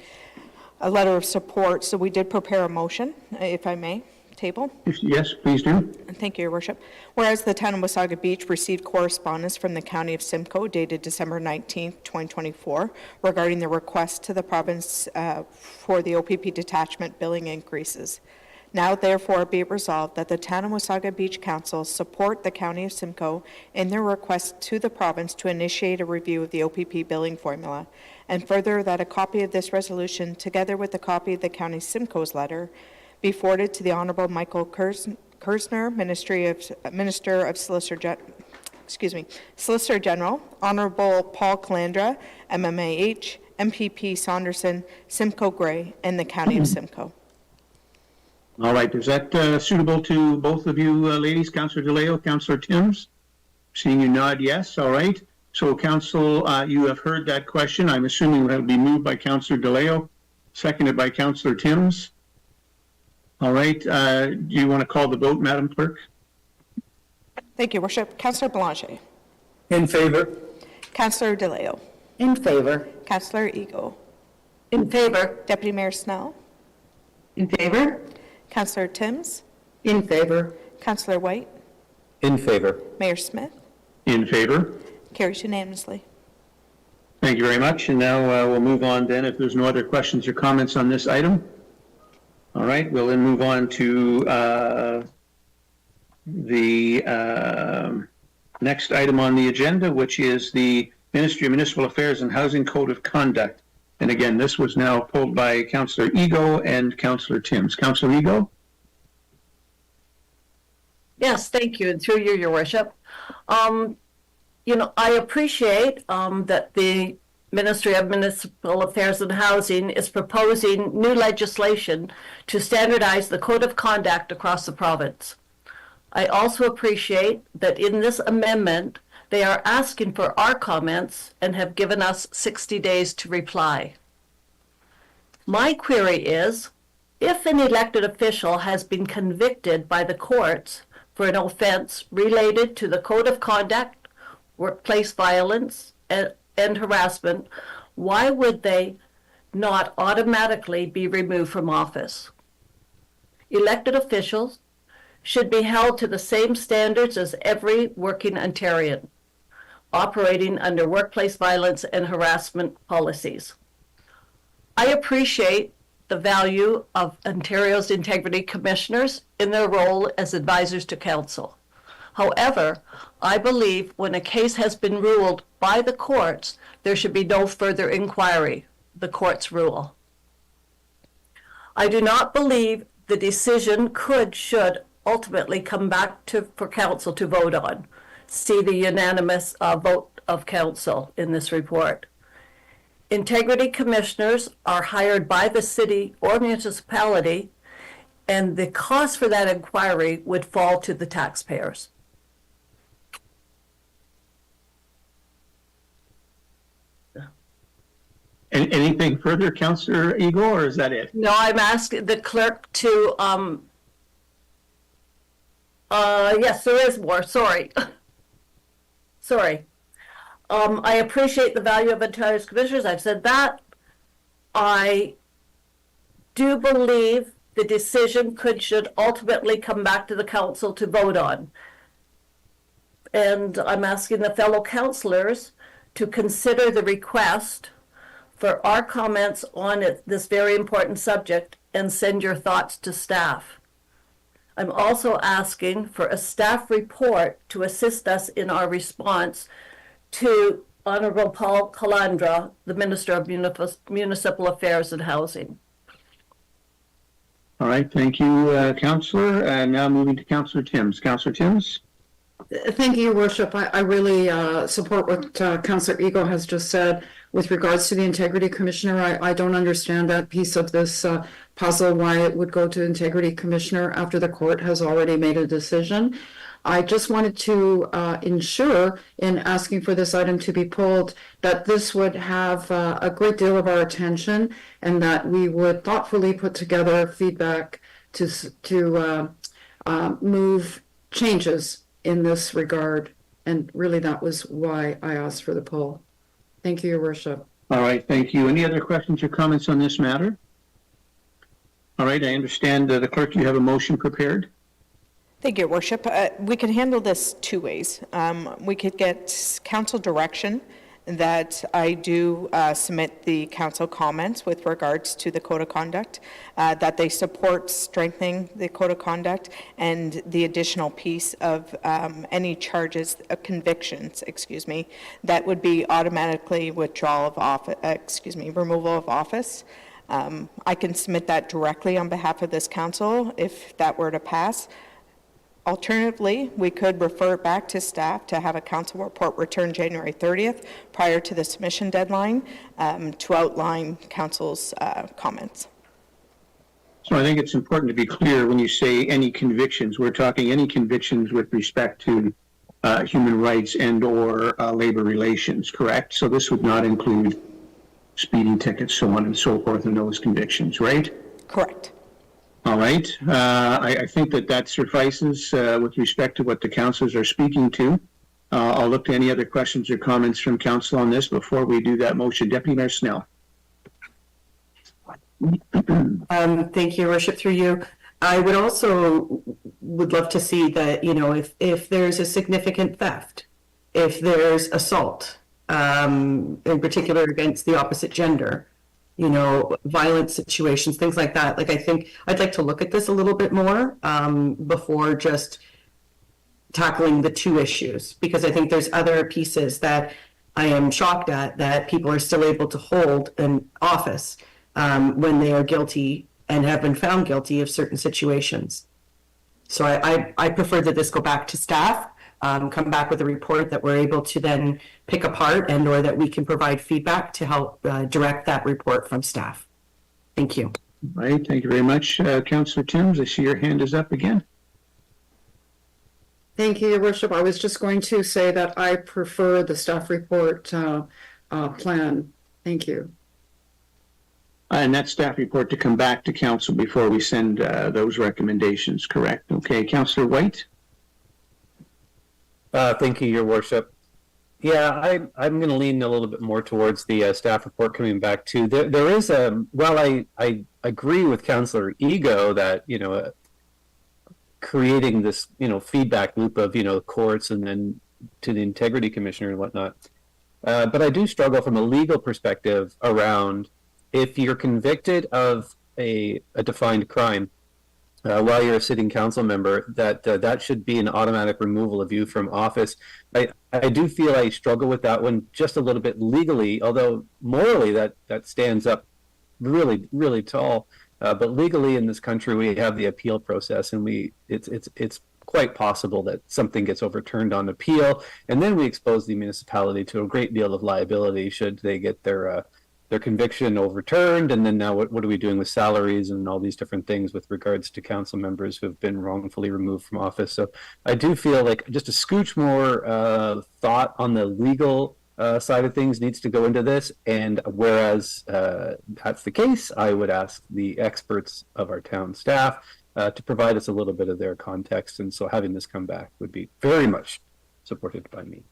a letter of support, so we did prepare a motion, if I may, table? Yes, please do. Thank you, Your Worship. Whereas the town of Wasaga Beach received correspondence from the County of Simcoe dated December 19th, 2024, regarding the request to the province for the OPP detachment billing increases. Now therefore be it resolved that the town of Wasaga Beach Council support the County of Simcoe in their request to the province to initiate a review of the OPP billing formula, and further that a copy of this resolution, together with a copy of the County Simcoe's letter, be forwarded to the Honorable Michael Kersner, Minister of Solicitor General, Honorable Paul Calandra, MMAH, MPP Saunderson, Simcoe Gray, and the County of Simcoe. All right, is that suitable to both of you ladies, Councillor DeLeo, Councillor Timms? Seeing you nod yes, all right. So Council, you have heard that question. I'm assuming that will be moved by Councillor DeLeo, seconded by Councillor Timms. All right, do you want to call the vote, Madam Clerk? Thank you, Worship. Councillor Blanchet. In favor? Councillor DeLeo. In favor. Councillor Ego. In favor? Deputy Mayor Snell. In favor? Councillor Timms. In favor. Councillor White. In favor. Mayor Smith. In favor. Carries unanimously. Thank you very much. And now we'll move on then if there's no other questions or comments on this item. All right, we'll then move on to the next item on the agenda, which is the Ministry of Municipal Affairs and Housing Code of Conduct. And again, this was now pulled by Councillor Ego and Councillor Timms. Councillor Ego? Yes, thank you, and through you, Your Worship. I appreciate that the Ministry of Municipal Affairs and Housing is proposing new legislation to standardize the code of conduct across the province. I also appreciate that in this amendment, they are asking for our comments and have given us 60 days to reply. My query is, if an elected official has been convicted by the courts for an offense related to the code of conduct, workplace violence, and harassment, why would they not automatically be removed from office? Elected officials should be held to the same standards as every working Ontarian, operating under workplace violence and harassment policies. I appreciate the value of Ontario's integrity commissioners in their role as advisors to council. However, I believe when a case has been ruled by the courts, there should be no further inquiry, the courts rule. I do not believe the decision should ultimately come back for council to vote on. See the unanimous vote of council in this report. Integrity commissioners are hired by the city or municipality, and the cost for that inquiry would fall to the taxpayers. Anything further, Councillor Ego, or is that it? No, I'm asking the clerk to, yes, there is more, sorry. Sorry. I appreciate the value of Ontario's commissioners, I've said that. I do believe the decision should ultimately come back to the council to vote on. And I'm asking the fellow councillors to consider the request for our comments on this very important subject and send your thoughts to staff. I'm also asking for a staff report to assist us in our response to Honorable Paul Calandra, the Minister of Municipal Affairs and Housing. All right, thank you, Councillor. And now moving to Councillor Timms. Councillor Timms? Thank you, Your Worship. I really support what Councillor Ego has just said with regards to the Integrity Commissioner. I don't understand that piece of this puzzle, why it would go to Integrity Commissioner after the court has already made a decision. I just wanted to ensure in asking for this item to be pulled that this would have a great deal of our attention and that we would thoughtfully put together feedback to move changes in this regard. And really that was why I asked for the poll. Thank you, Your Worship. All right, thank you. Any other questions or comments on this matter? All right, I understand, the clerk, you have a motion prepared? Thank you, Your Worship. We could handle this two ways. We could get council direction that I do submit the council comments with regards to the code of conduct, that they support strengthening the code of conduct, and the additional piece of any charges, convictions, that would be automatically withdrawal of office, removal of office. I can submit that directly on behalf of this council if that were to pass. Alternatively, we could refer it back to staff to have a council report returned January 30th prior to the submission deadline to outline council's comments. So I think it's important to be clear when you say any convictions, we're talking any convictions with respect to human rights and or labor relations, correct? So this would not include speeding tickets, so on and so forth, and those convictions, right? Correct. All right. I think that suffices with respect to what the councilors are speaking to. I'll look to any other questions or comments from council on this before we do that motion. Deputy Mayor Snell. Thank you, Your Worship, through you. I would also would love to see that, if there's a significant theft, if there's assault, in particular against the opposite gender, violent situations, things like that. Like, I think I'd like to look at this a little bit more before just tackling the two issues, because I think there's other pieces that I am shocked at, that people are still able to hold in office when they are guilty and have been found guilty of certain situations. So I prefer that this go back to staff, come back with a report that we're able to then pick apart, and or that we can provide feedback to help direct that report from staff. Thank you. All right, thank you very much. Councillor Timms, I see your hand is up again. Thank you, Your Worship. I was just going to say that I prefer the staff report plan. Thank you. And that staff report to come back to council before we send those recommendations, correct? Okay, Councillor White? Thank you, Your Worship. Yeah, I'm going to lean a little bit more towards the staff report coming back too. There is while I agree with Councillor Ego that, creating this, feedback loop of, courts and then to the integrity commissioner and whatnot. But I do struggle from a legal perspective around if you're convicted of a defined crime while you're a sitting council member, that should be an automatic removal of you from office. I do feel I struggle with that one just a little bit legally, although morally that stands up really, really tall. But legally in this country, we have the appeal process, and it's quite possible that something gets overturned on appeal, and then we expose the municipality to a great deal of liability should they get their conviction overturned. And then now what are we doing with salaries and all these different things with regards to council members who have been wrongfully removed from office? So I do feel like just a scooch more thought on the legal side of things needs to go into this. And whereas that's the case, I would ask the experts of our town staff to provide us a little bit of their context. And so having this come back would be very much supported by me.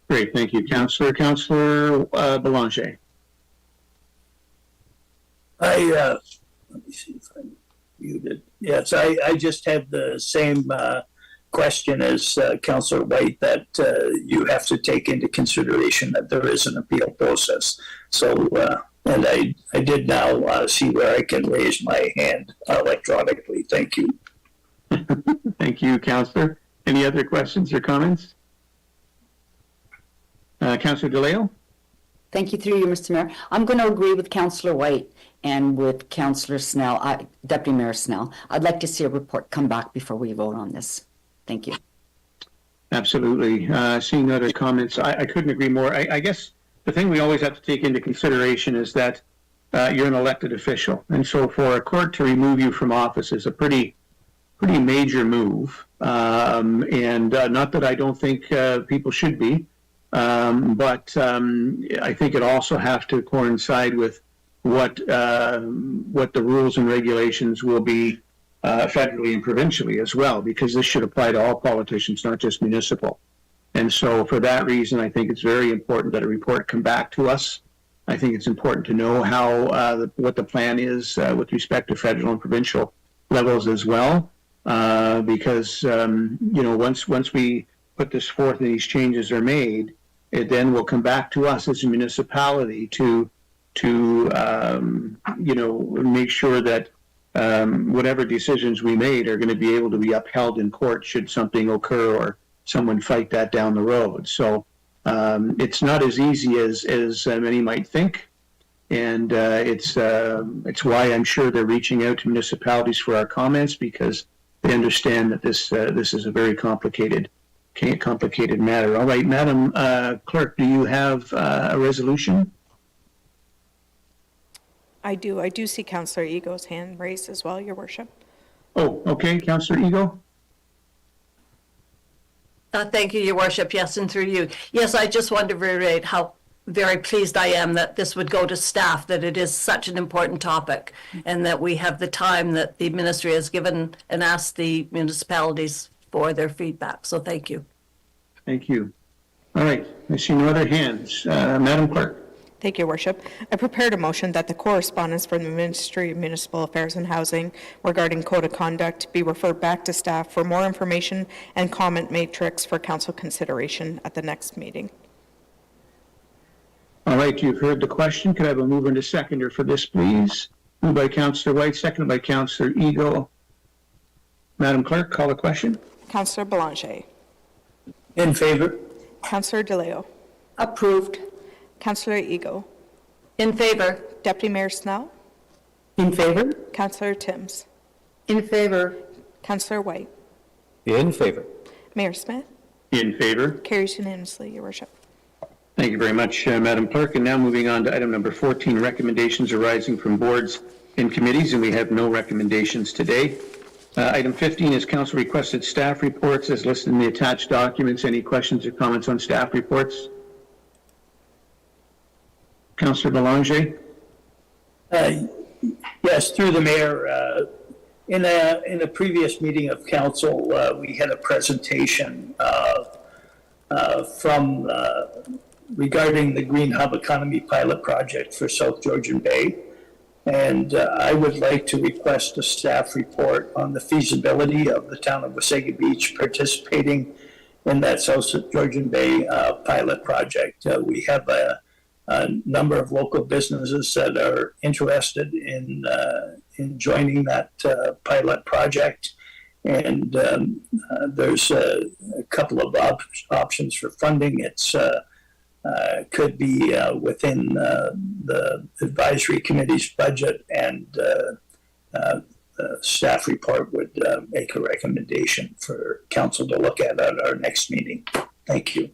Great, thank you, Councillor. Councillor Belanger. Let me see if I'm muted. Yes, I just had the same question as Councillor White, that you have to take into consideration that there is an appeal process. So, and I did now see where I can raise my hand electronically. Thank you. Thank you, Councillor. Any other questions or comments? Councillor DeLeo? Thank you, through you, Mr. Mayor. I'm going to agree with Councillor White and with Councillor Snell, Deputy Mayor Snell. I'd like to see a report come back before we vote on this. Thank you. Absolutely. Seeing other comments, I couldn't agree more. I guess the thing we always have to take into consideration is that you're an elected official. And so for a court to remove you from office is a pretty major move. And not that I don't think people should be, but I think it also has to coincide with what the rules and regulations will be federally and provincially as well, because this should apply to all politicians, not just municipal. And so for that reason, I think it's very important that a report come back to us I think it's important to know how what the plan is with respect to federal and provincial levels as well, because once we put this forth and these changes are made, it then will come back to us as a municipality to make sure that whatever decisions we made are going to be able to be upheld in court should something occur or someone fight that down the road. So it's not as easy as many might think, and it's why I'm sure they're reaching out to municipalities for our comments, because they understand that this is a very complicated matter. All right, Madam Clerk, do you have a resolution? I do see Councillor Ego's hand raised as well, Your Worship. Oh, okay, Councillor Ego. Thank you, Your Worship. Yes, and through you. Yes, I just want to reiterate how very pleased I am that this would go to staff, that it is such an important topic, and that we have the time that the ministry has given and asked the municipalities for their feedback. So thank you. Thank you. All right, I see no other hands. Madam Clerk. Thank you, Your Worship. I prepared a motion that the correspondence from the Ministry of Municipal Affairs and Housing regarding code of conduct be referred back to staff for more information and comment matrix for council consideration at the next meeting. All right, you've heard the question. Could I have a mover and a seconder for this, please? Moved by Councillor White, seconded by Councillor Ego. Madam Clerk, call the question. Councillor Belanger. In favor? Councillor DeLeo. Approved. Councillor Ego. In favor? Deputy Mayor Snell. In favor? Councillor Timms. In favor. Councillor White. In favor. Mayor Smith. In favor. Carries unanimously, Your Worship. Thank you very much, Madam Clerk. And now moving on to item number 14, recommendations arising from boards and committees, and we have no recommendations today. Item 15 is council requested staff reports as listed in the attached documents. Any questions or comments on staff reports? Councillor Belanger. Yes, through the mayor. In a previous meeting of council, we had a presentation from regarding the Green Hub Economy Pilot Project for South Georgian Bay. And I would like to request a staff report on the feasibility of the town of Wasaga Beach participating in that South Georgian Bay pilot project. We have a number of local businesses that are interested in joining that pilot project. And there's a couple of options for funding. It's could be within the advisory committee's budget, and the staff report would make a recommendation for council to look at our next meeting. Thank you.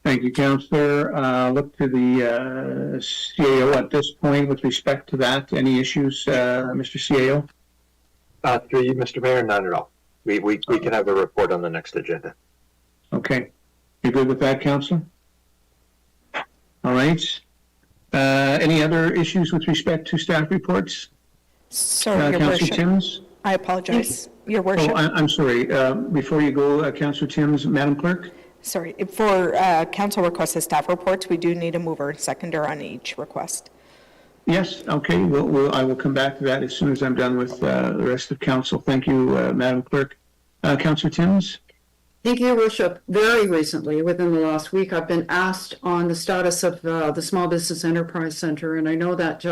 Thank you, Councillor. Look to the CAO at this point with respect to that. Any issues, Mr. CAO? Through you, Mr. Mayor, none at all. We can have a report on the next agenda. Okay. You good with that, Councillor? All right. Any other issues with respect to staff reports? Sorry, Your Councillor Worship. Timms? I apologize, Your Worship. Oh, I'm sorry. Before you go, Councillor Timms, Madam Clerk? Sorry, for council requested staff reports, we do need a mover and seconder on each request. Yes, okay. I will come back to that as soon as I'm done with the rest of council. Thank you, Madam Clerk. Councillor Timms? Thank you, Your Worship. Very recently, within the last week, I've been asked on the status of the Small Business Enterprise Center, and I know that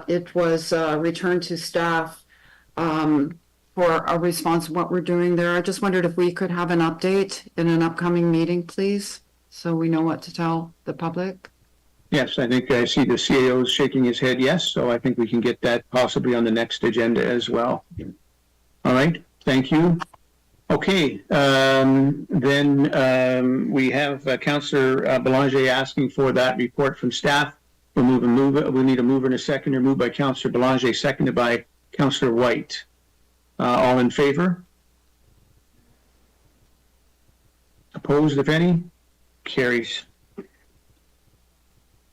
it was returned to staff for a response to what we're doing there. I just wondered if we could have an update in an upcoming meeting, please, so we know what to tell the public. Yes, I think I see the CAO is shaking his head yes, so I think we can get that possibly on the next agenda as well. All right, thank you. Okay, then we have Councillor Belanger asking for that report from staff. We'll need a mover and a seconder. Moved by Councillor Belanger, seconded by Councillor White. All in favor? Opposed, if any? Carries.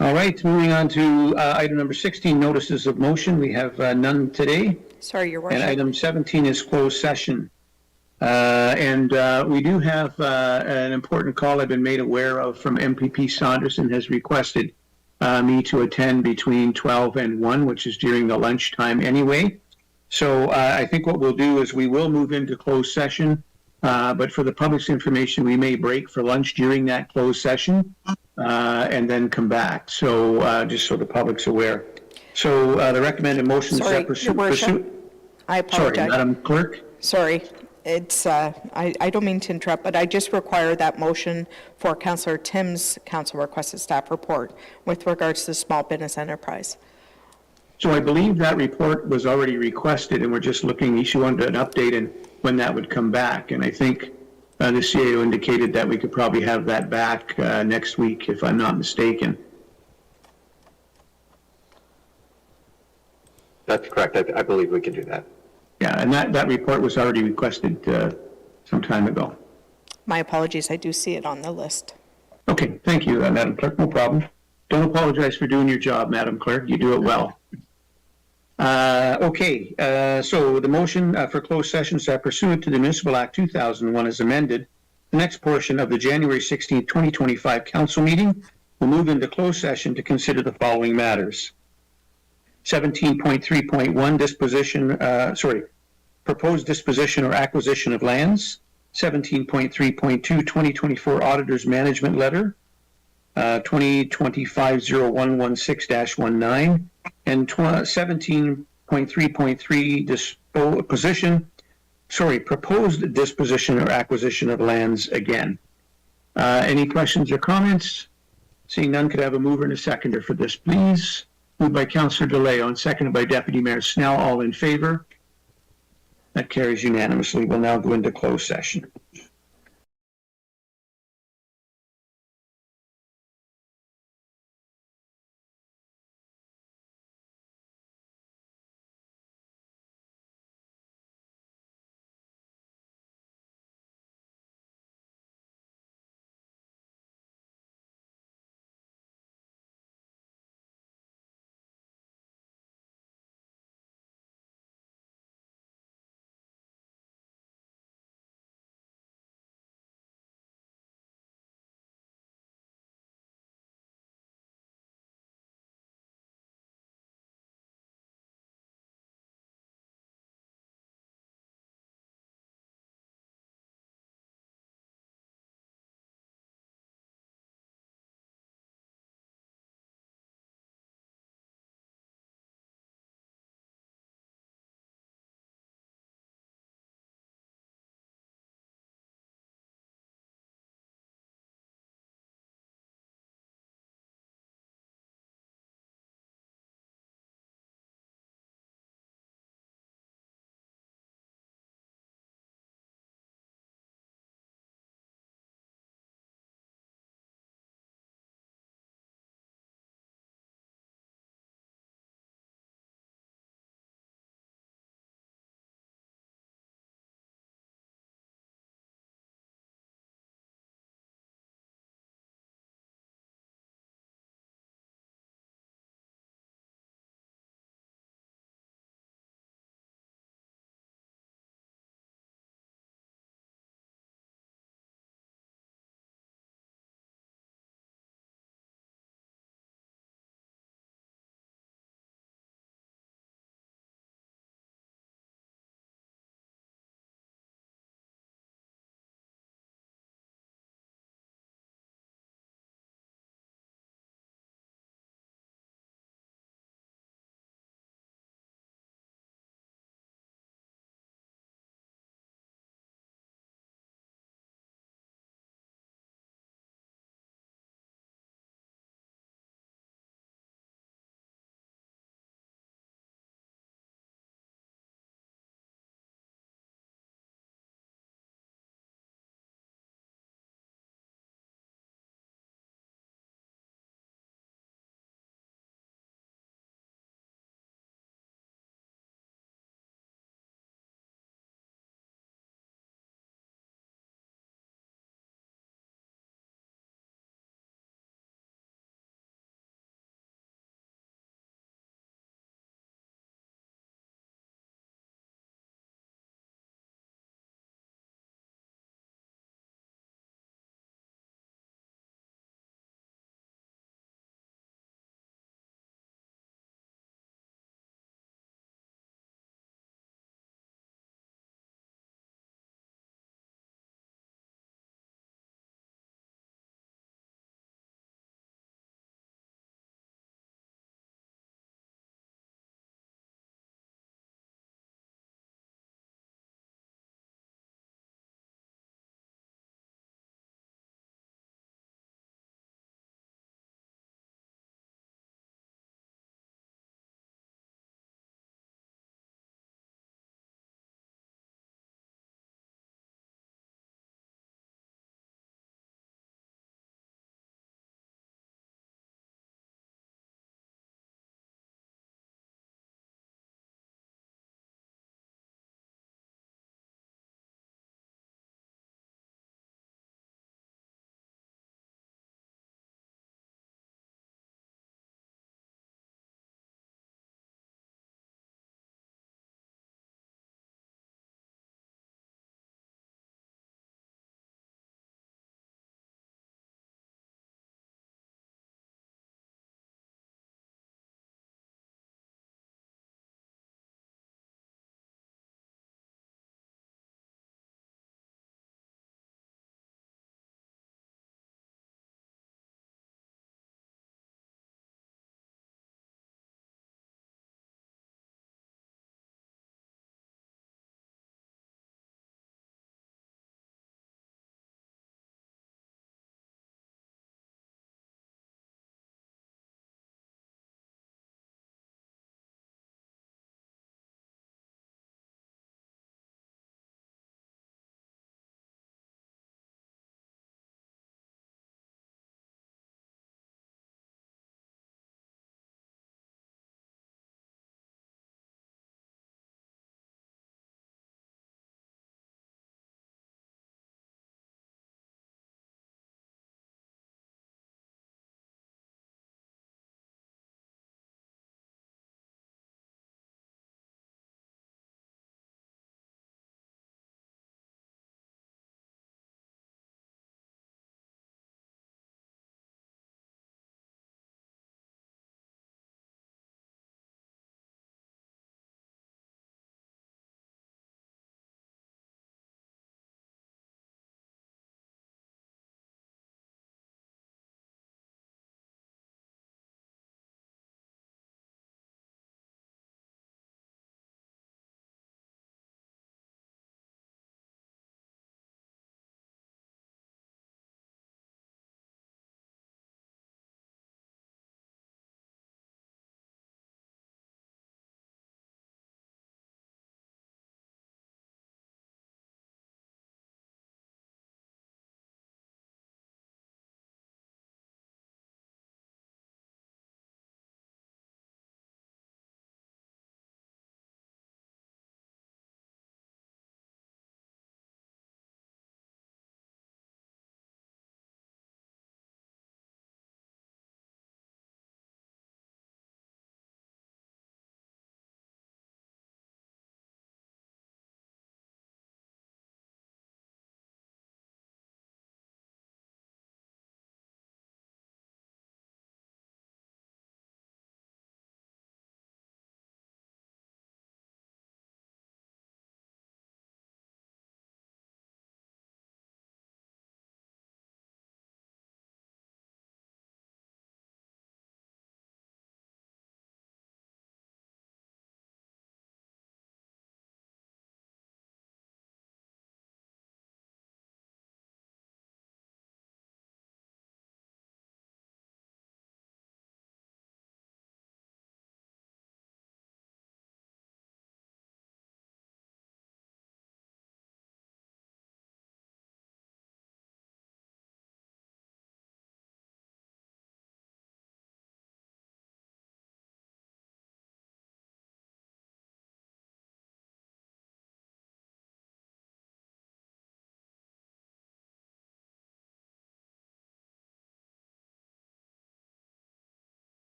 All right, moving on to item number 16, notices of motion. We have none today. Sorry, Your And Worship. item 17 is closed session. We do have an important call I've been made aware of from MPP Saunderson has requested me to attend between 12 and 1, which is during the lunchtime anyway. So I think what we'll do is we will move into closed session, but for the public's information, we may break for lunch during that closed session and then come back. So just so the public's aware. So the recommended motion is Sorry, that Your Worship. I Sorry, apologize. Madam Clerk. Sorry, it's, I don't mean to interrupt, but I just require that motion for Councillor Tim's council requested staff report with regards to the small business enterprise. So I believe that report was already requested, and we're just looking, she wanted an update and when that would come back. And I think the CAO indicated that we could probably have that back next week, if I'm not mistaken. That's correct. I believe we can do that. Yeah, and that report was already requested some time ago. My apologies, I do see it on the list. Okay, thank you, Madam Clerk, no problem. Don't apologize for doing your job, Madam Clerk, you do it well. So the motion for closed sessions pursuant to the Municipal Act 2001 is amended. The next portion of the January 16, 2025 council meeting will move into closed session to consider the following matters. 17.3.1 proposed disposition or acquisition of lands. 17.3.2 2024 Auditor's Management Letter. 2025-0116-19 and 17.3.3 proposed disposition or acquisition of lands again. Any questions or comments? Seeing none, could I have a mover and a seconder for this, please? Moved by Councillor DeLeo and seconded by Deputy Mayor Snell. All in favor? That carries unanimously. We'll now go into closed session.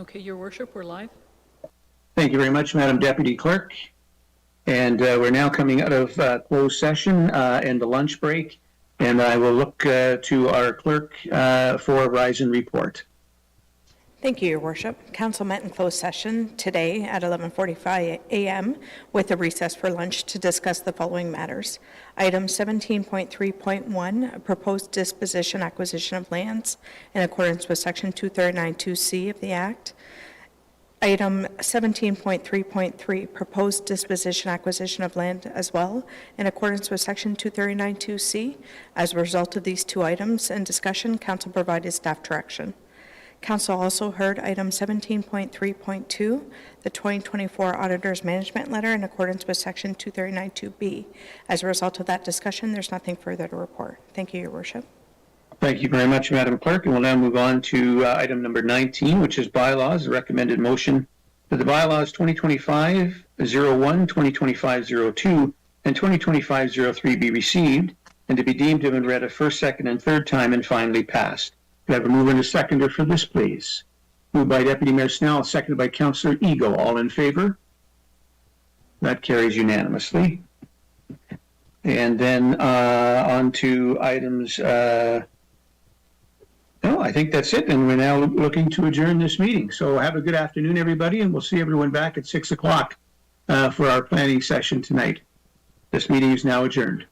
Okay, Your Worship, we're live. Thank you very much, Madam Deputy Clerk. And we're now coming out of closed session and the lunch break. And I will look to our clerk for a rise and report. Thank you, Your Worship. Council met in closed session today at 11:45 a.m. with a recess for lunch to discuss the following matters. Item 17.3.1, proposed disposition acquisition of lands in accordance with Section 239(2)C of the Act. Item 17.3.3, proposed disposition acquisition of land as well in accordance with Section 239(2)C. As a result of these two items and discussion, Council provided staff direction. Council also heard item 17.3.2, the 2024 Auditor's Management Letter in accordance with Section 239(2)B. As a result of that discussion, there's nothing further to report. Thank you, Your Worship. Thank you very much, Madam Clerk. And we'll now move on to item number 19, which is bylaws. The recommended motion that the bylaws 2025-01, 2025-02, and 2025-03 be received and to be deemed to have been read a first, second, and third time and finally passed. Could I have a mover and a seconder for this, please? Moved by Deputy Mayor Snell, seconded by Councillor Eagle. All in favor? That carries unanimously. And then on to items, no, I think that's it. And we're now looking to adjourn this meeting. So have a good afternoon, everybody, and we'll see everyone back at 6 o'clock for our planning session tonight. This meeting is now adjourned.